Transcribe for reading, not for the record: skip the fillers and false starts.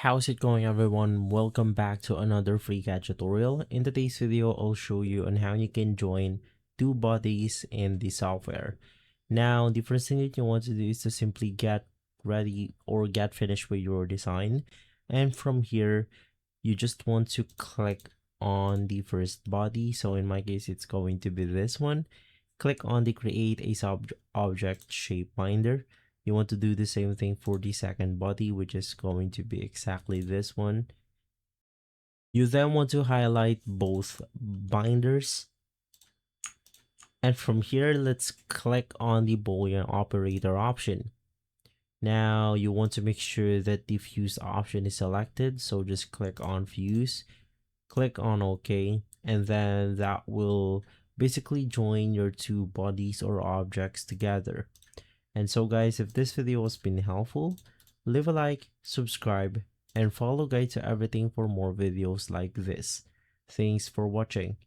How's it going, everyone? Welcome back to another FreeCad tutorial. In today's video, I'll show you on how you can join two bodies in the software. Now, the first thing that you want to do is to simply get ready or get finished with your design. And from here, you just want to click on the first body. So in my case, it's going to be this one. Click on the create a object shape binder. You want to do the same thing for the second body, which is going to be exactly this one. You then want to highlight both binders. And from here, let's click on the Boolean operator option. Now you want to make sure that the fuse option is selected. So just click on fuse, click on OK, and then that will basically join your two bodies or objects together. And so guys, if this video has been helpful, leave a like, subscribe, and follow Guide to Everything for more videos like this. Thanks for watching.